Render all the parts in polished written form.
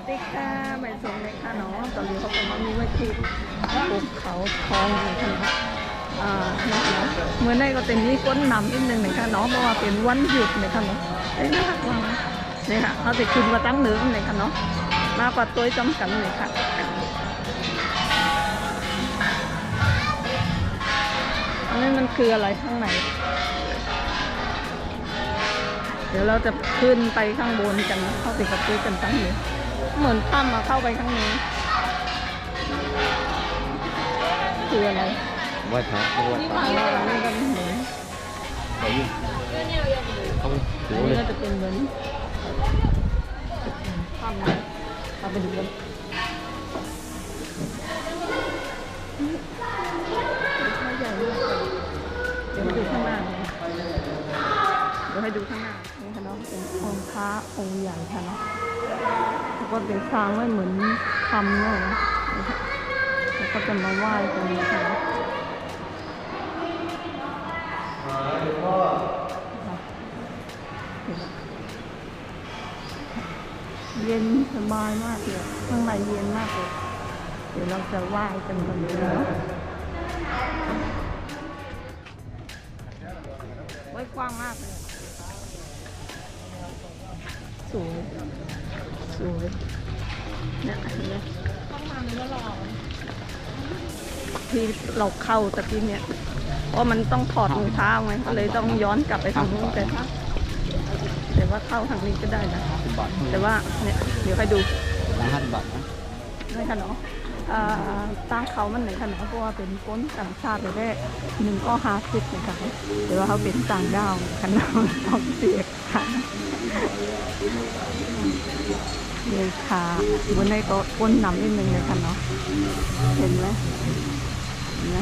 ดีค่ะใบสมเลยค่ะเนาะตอนนี้เขากำลังมีไว้ที่ภูเขาทองอยู่ค่ะนะคะเมื่อได้ก็เต็มที่ก้นนำนิดนึงเลยค่ะเนาะเพราะว่าเป็นวันหยุดเลยค่ะเนาะน่ารักมากเนี่ยค่ะเขาจะขึ้นมาตั้งเหนือเลยค่ะเนาะมากกว่าตัวจำกันเลยค่ะอันนี้มันคืออะไรข้างในเดี๋ยวเราจะขึ้นไปข้างบนกันนะเข้าไปกับตัวกันตั้งเหนือเหมือนถ้ำมาเข้าไปข้างนี้คืออะไรไหว้พระไหว้พระนี่ก็เหมือนเขาอยู่เขาถือนี่ เลย ก็จะเป็นเหมือนถ้ำนะเอาไปดูกันใหญ่มากเดี๋ยวดูข้างหน้าเดี๋ยวให้ดูข้างหน้านี่ค่ะน้องเป็นองค์พระองค์ใหญ่ค่ะเนาะแล้วก็เป็นสร้างไว้เหมือนทำเลยนะแล้วก็จะมาไหว้กันนะคะเย็นสบายมากเลยข้างในเย็นมากเลยเดี๋ยวเราจะไหว้กันกันเลยเนาะไว้กว้างมากเลยสวยสวยเนี่ยเห็นไหมต้องมาเนื้อหล่อที่เราเข้าตะกี้เนี่ยเพราะมันต้องถอดรองเท้าไงก็เลยต้องย้อนกลับไปทางนู้นแต่ว่าเข้าทางนี้ก็ได้นะแต่ว่าเนี่ยเดี๋ยวให้ดู50 บาทนะนี่ค่ะเนาะตั้งเขามันไหนค่ะเนาะเพราะว่าเป็นก้นต่างชาติเลยได้1ก็50นะคะแต่ว่าเขาเป็นต่างดาวค่ะเนาะต้องเสียค่ะเลยค่ะบนในก็ก้นน้ำนิดนึงเลยค่ะเนาะเห็นไหมเห็นไหม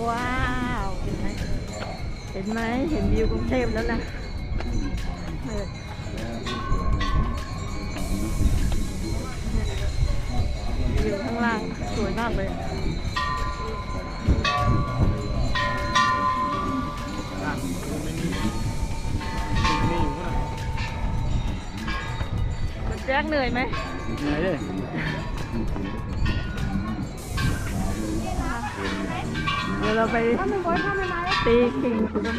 ว้าวเห็นไหมเห็นวิวกรุงเทพแล้วนะ มากเลยคุณแจ็คเหนื่อยไหม เหนื่อยเลย เดี๋ยวเราไปตีกิ่งสุดเลย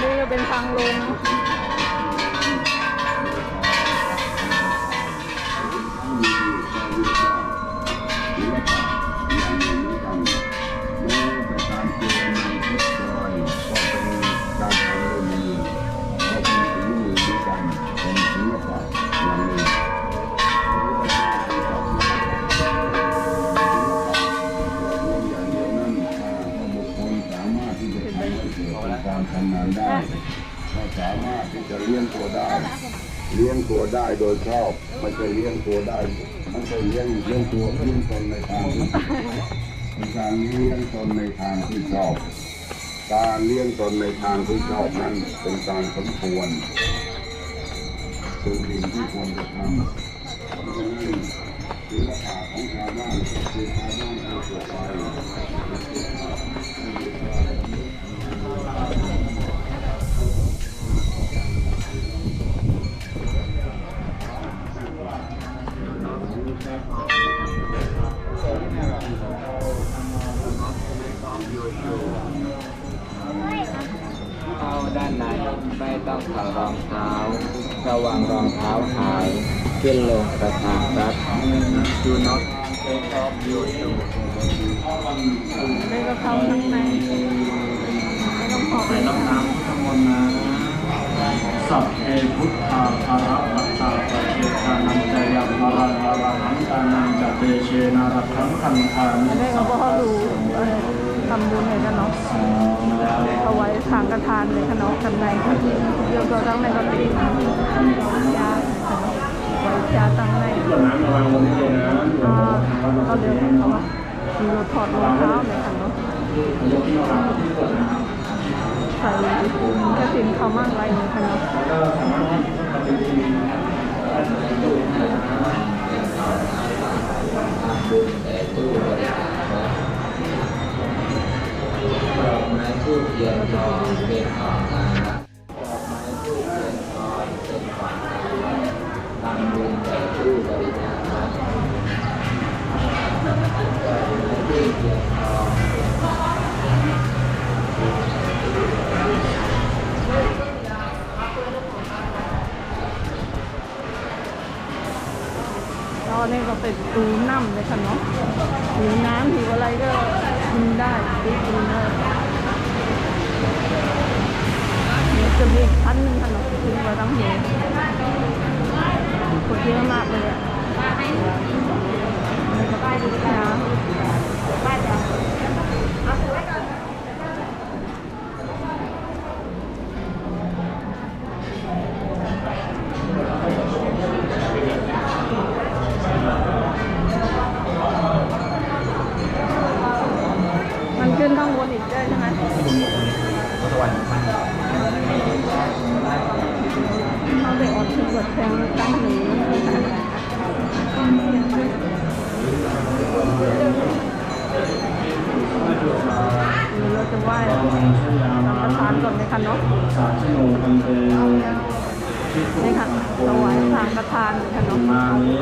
นี่ก็เป็นทางลงการทำงานได้ก็สามารถที่จะเลี้ยงตัวได้โดยชอบไม่ใช่เลี้ยงตัวได้ไม่ใช่เลี้ยงตัวเลี้ยงตนในทางที่เป็นการเลี้ยงตนในทางที่ชอบการเลี้ยงตนในทางที่ชอบนั้นเป็นการสมควรเป็นสิ่งที่ควรจะทำเพราะฉะนั้นศิลปะของชาวบ้านคือชาวบ้านเอาตัวไปเข้าด้านในไม่ต้องถอดรองเท้าระวังรองเท้าหายขึ้นลงกระถางรัด Do not take off your shoes นี่ก็เข้าข้างในไม่ต้องขอบเลย น้ำน้ำพุทธมนต์นะสัพเพพุทธาภาระมัตตาปะเจตานังใจยภารังวาระหังตานังจัตเตเชนารักขังขันธามิ อันนี้ก็พอรู้ทำบุญเลยกันเนาะเอาไว้ทางกระทานเลยค่ะเนาะข้างในเดี๋ยวก็ตั้งในก็ตียาไว้ยาตั้งใน น้ำระวังวันนี้เลยนะ เราเดี๋ยวเขาว่ามีรถถอดรองเท้าเลยค่ะเนาะใส่กระถิ่นเขามากไรเลยค่ะเนาะ ก็สามารถปฏิทิน ดอกไม้ทูบเทียนทองเป็นของฐานะดอกไม้ทูบเทียนทองเป็นของฐานะทำบุญแก่ผู้บริจาควัดดอกไม้ทูบเทียนทอง ตอนนี้ก็เป็นตูน้ำเลยค่ะเนาะหิวน้ำหิวอะไรก็กินได้กินได้เดี๋ยวจะมีอีกชั้นหนึงค่ะเนาะขึ้นมาทั้งหัวคนเยอะมากเลยอ่ะป้ายดูนะป้ายจ้ะเอาถือไว้ก่อนมันขึ้นข้างบนอีกได้ใช่ไหมเขาไปออดที่กดแทงตั้งหนึ่งเราจะไหว้สังฆทานก่อนเลยค่ะเนาะ สาธุโนพันเต นี่ค่ะถวายสังฆทานค่ะเนาะ มานี้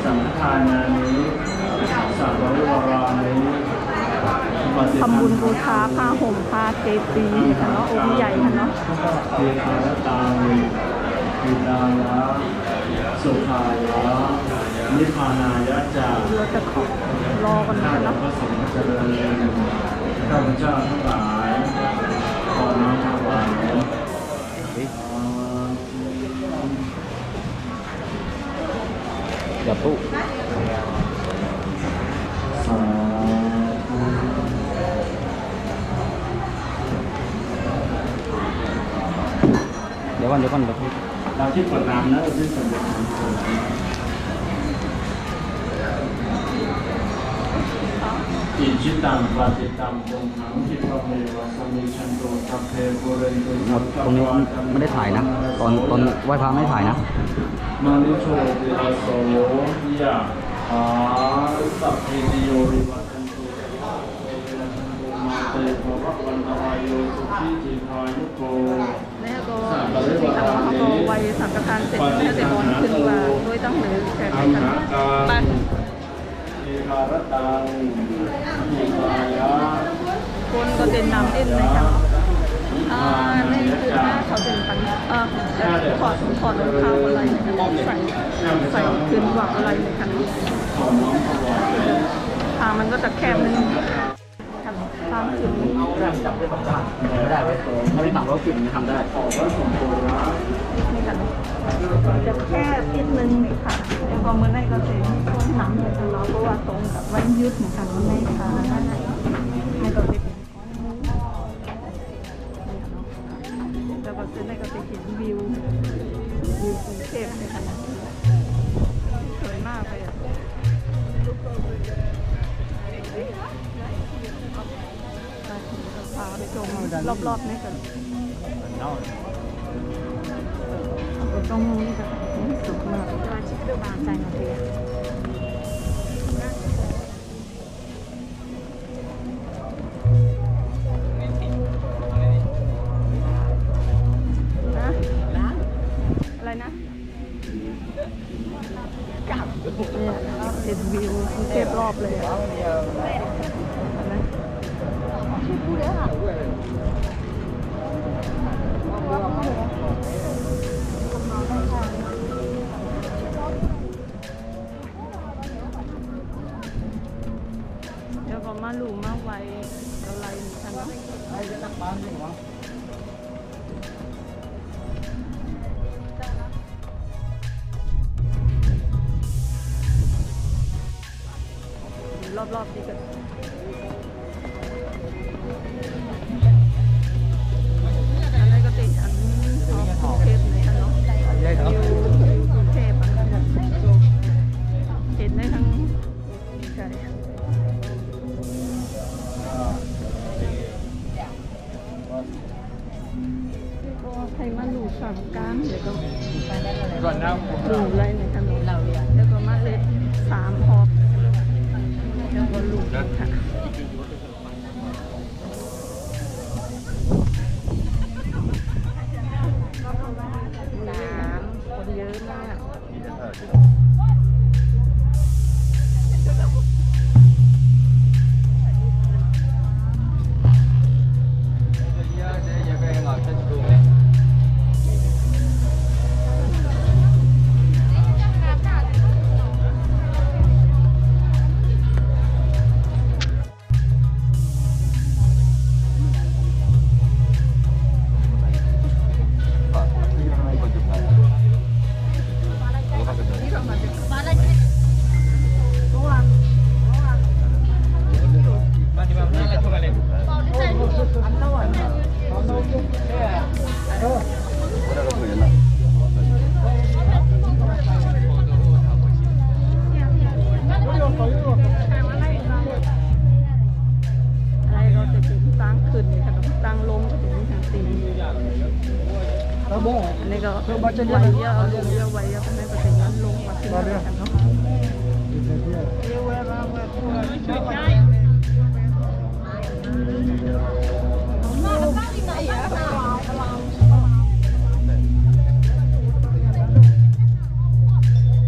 สังฆทานนานี้สัพพะวิวรานี้ ทำบุญบูชาผ้าห่มผ้าเจดีย์ค่ะเนาะองค์ใหญ่ค่ะเนาะ เทคารตาวิดายะสุขายะนิพพานายะจา เราจะขอรอกัน ข้า นะ พ เนาะ ระสงฆ์เจริญข้าพเจ้าทั้งหลายขอน้อมถวาย อย่าปุ๊ สาธุ เดี๋ยวก่อนเดี๋ยว เราที่กดน้ำนะเราที่สำเร็จอิจิตังปฏิตังจงขังทิพเมวะสมิชันโตสัพเพปุเรนตุสัพพะ ตรงนี้ไม่ได้ถ่ายนะ ตอนไหว้พระไม่ได้ถ่ายนะ มานิโชติอาโสยะหาสัพเพติโยวิวัตตันตุมาเตภวะวันตรายโยสุขีจิพายุโก แล้วก็ที่ทำเขาก็ไว้สังฆทานเสร็จแล้วแต่บอลขึ้นมาด้วยตั้งหรือแขกกันปั้น เอคารตังอิมายะ คนก็เป็นน้ำเอ็นนะคะนี่คือหน้าเขาเป็นปันถอดรองเท้าอะไรนะคะใส่ขึ้นหวังอะไรนะคะ ของน้องถวาย ทางมันก็จะแคบนึงทางขึ้น จับได้สองด้านไม่ได้เลยถ้าไม่ต่ำก็ขึ้นทำได้ ขอพระสงฆ์โปรด นี่ค่ะจะแคบนิดนึงค่ะแล้วก็เมื่อไหร่ก็จะมีช่วงน้ำเนี่ยเราเพราะว่าตรงกับวันยุดนะคะวันไหนค่ะไม่ก็จะเป็นแล้วก็เส้นไหนก็จะเห็นวิวกรุงเทพเลยค่ะสวยมากเลยพาไปชมรอบๆนี่กันตรงนู้นค่ะสุดมากร้านชิคกี้พายใจมาเทียอะไรนะกับเนี่ยเห็นวิวกรุงเทพรอบเลยอ่ะนะเดี๋ยวก็มาลูมาไว้อะไรนี่ค่ะเนาะรอบๆนี้กันอะไรก็ติดอันกรุงเทพเลยค่ะเนาะอยู่กรุงเทพอ่ะเห็นได้ทั้งใช่ก็ใครมาหลูสั่งการเดี๋ยวก็หลูอะไรในถนนแล้วก็มาเล็ด3 หอบแล้วก็หลูค่ะคนเยอะมากอะไรก็จะถึงตั้งขึ้นค่ะตั้งลงก็ถึงทางตีอันนี้ก็ไว้เยอะเอาลงเยอะไว้เยอะเป็นไม่เป็นนั้นลงมาขึ้นเลยค่ะเนาะ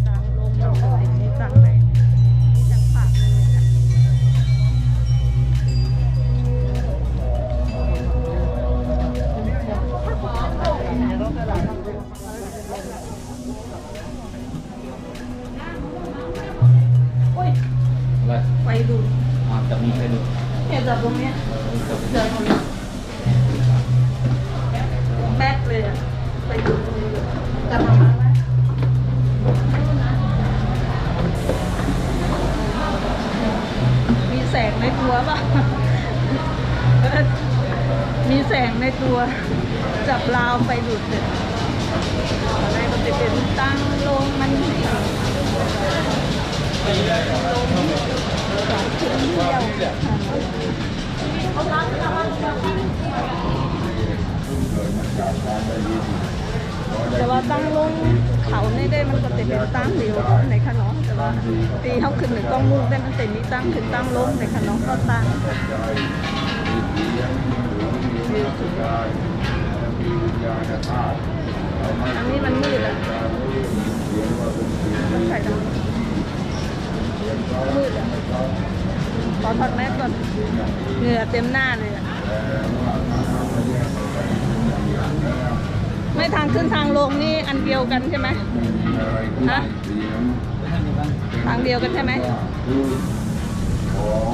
ตั้งลงแล้วก็ถึงนี้ตั้งไปจังปากเลยค่ะไปดู จะมีใครดู เนี่ยจับตรงเนี้ยจับตรงนี้แป๊กเลยอ่ะไปดูตรงนี้เลยจับมาไหมมีแสงในตัวป่ะ มีแสงในตัวจับราวไปดูดเลย อะไรก็จะเป็นตั้งโลงมันค่ะโลงสองชิ้นเดียวแต่ว่าตั้งลงเขาในได้มันก็จะเป็นตั้งเดียวในขนมแต่ว่าตีเขาขึ้นหนึ่งต้องมุ่งได้มันจะมีตั้งขึ้นตั้งลงในขนมก็ตั้งอันนี้มันมืดอ่ะมันใส่ดำมืดอ่ะขอถอดแมสก่อนเหงื่อเต็มหน้าเลยอ่ะไม่ทางขึ้นทางลงนี่อันเดียวกันใช่ไหมฮะทางเดียวกันใช่ไหมของ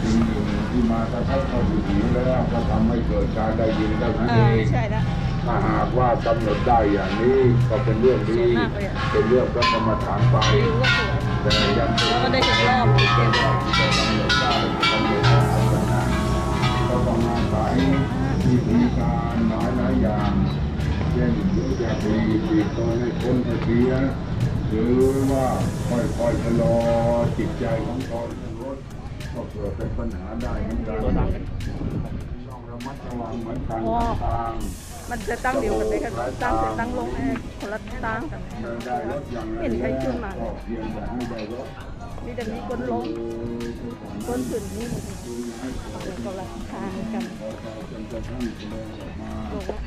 สิ่งหนึ่งที่มากระทบกับหูแล้วก็ทำให้เกิดการได้ยินได้ทันที ใช่แล้ว ถ้าหากว่ากำหนดได้อย่างนี้ก็เป็นเรื่องดีเป็นเรื่องพระกรรมฐานไป วิวก็สวย แต่ยัง แล้วก็ได้ถึงรอบเต็ม จะกำหนดได้กำหนดได้อย่างนั้นก็ต้องอาศัยวิธีการหลายอย่างเช่นรู้จักดีจิตตนให้พ้นเสียหรือว่าค่อยๆชะลอจิตใจของตนลดก็เกิดเป็นปัญหาได้เหมือนกันต้องระมัดระวังเหมือนกันต่าง มันจะตั้งเดียวกันไหมคะตั้งตั้งลงคนละตั้งกัน ๆได้รถอย่างไร เห็นใครขึ้นมา ก็เพียงแต่ให้ได้รถ มีแต่มีคนลงคนขึ้นนี่ก็ราคากัน พอใจจนกระทั่งแสดงออกมา ลง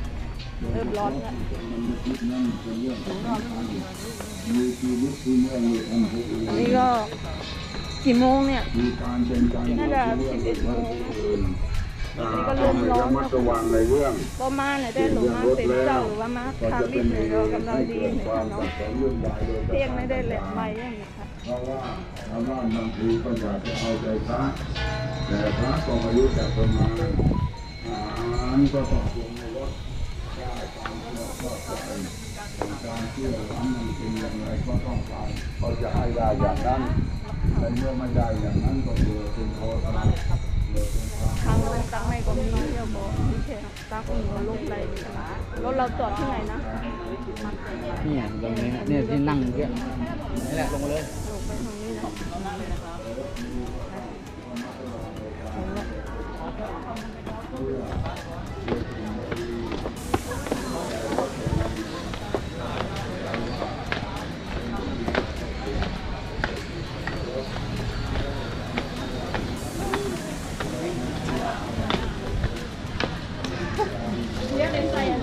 เริ่มร้อนแล้ว มันไม่คิดนั่นเป็นเรื่องของการมีชีวิตที่เมื่อมีอันผู้อื่น อันนี้ก็กี่โมงเนี่ย มีการเป็นการ น่าจะ11 โมง ก็เริ่มร้อนระมัดระวังในเรื่อง ประมาณไหนได้หรือมาเป็นเจ้าหรือว่ามา ก็ ทาง จะ รี เป็น บ เห เลย ตุ เรากำลัง ให้ ดี เกิด เลย ความ เนาะ สับสนยุ่งยากโดย เที่ยงไม่ได้แหละไม่ยังไงค่ะ เพราะว่าชาวบ้านบางทีก็อยากจะเอาใจพระแต่พระก็ไม่รู้จักประมาณอาหารก็ต้องปรุงในรสได้ตามที่เราชอบใจการเชื่อร้านมันเป็นอย่างไรก็ต้องการเขาจะให้ได้อย่างนั้นแต่เมื่อไม่ได้อย่างนั้นก็เกิดเป็นโทษนะเกิดเป็นความ ทางลงตั้งไม่ก็มีน้องเที่ยวบอกมีแค่ตั้งอุ่นก็ลงไปรถเราจอดที่ไหนนะ นี่ตรงนี้เนี่ยที่นั่งเมื่อกี้นี่แหละลงมาเลย ลงไปทางนี้นะเรียกเป็นไฟอ่ะด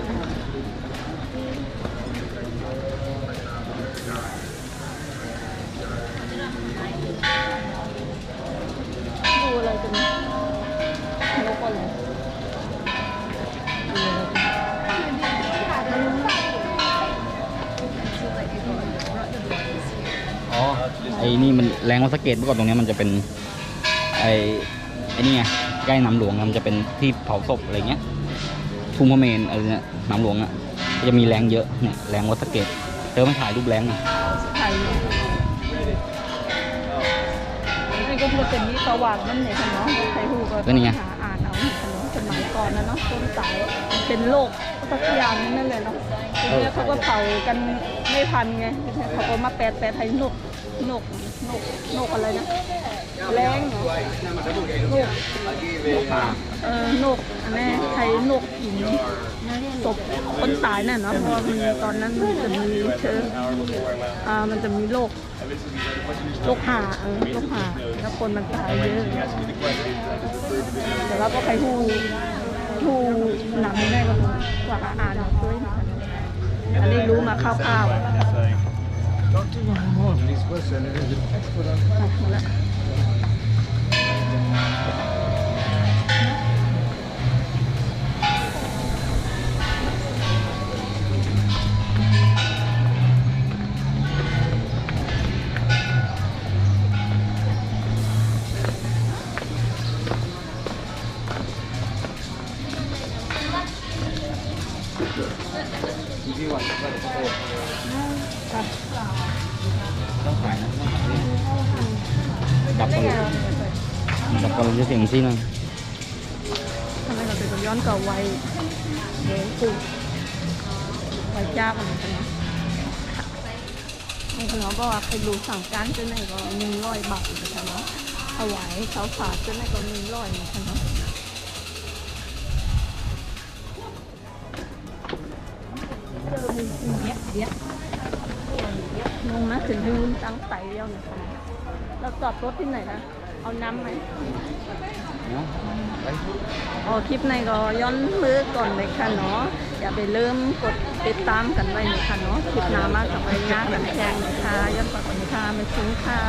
ูอะไรกันนกอะไรอ๋อไอ้นี่มันแรงวัดสะเก็ดเมื่อก่อนตรงเนี้ยมันจะเป็นไอ้นี่ไงใกล้น้ำหลวงอะมันจะเป็นที่เผาศพอะไรเงี้ยทุ่งพระเมรุอะไรเนี่ยน้ำหลวงอ่ะก็จะมีแรงเยอะเนี่ยแรงวัดสะเก็ดเธอไม่ถ่ายรูปแรงอ่ะ ไทยนี่ก็เป็นนิสวัสดิ์นั่นเองค่ะเนาะใครหูก็หาอ่านเอาค่ะเนาะสมัยก่อนนะเนาะต้นสายเป็นโรคสักอย่างนั่นเลยเนาะทีนี้เขาก็เผากันไม่ทันไงเขาก็มาแปลไทยนกอะไรนะแรงเหรอนกอันนี้ไทยนกหินศพคนตายน่ะเนาะเพราะมันตอนนั้นมันจะมีเชื้อมันจะมีโรคหาแล้วคนมันตายเยอะแต่เราก็ใครทูหนังได้ก็ว่าอ่านด้วยอันนี้รู้มาคร่าวๆDr. Mahmoud, please question it is an expert on หมดแล้วต้องถ่ายนะดับกันดับกันจะเสียงที่นั่น ทำไมเราถึงย้อนกลับไว้เดี๋ยวปู่ ไหว้เจ้ากันนะคะเนาะนี่เนาะบอกว่าไปดูสั่งการเจ้าไหนก็100 บาทนะคะเนาะถวายเขาฝากเจ้าไหนก็100นะคะเนาะลงนะถึงที่วุ้นตั้งไตเดียวนะคะเราจอดรถที่ไหนนะเอาน้ำไหม เนาะไป คลิปในก็ย้อนมือก่อนเลยค่ะเนาะอย่าไปเริ่มกดติดตามกันไว้เลยค่ะเนาะคลิปหน้ามากกับไปงานกันแข่งนะคะย้อนก่อนค่ะไม่ทิ้งค่ะ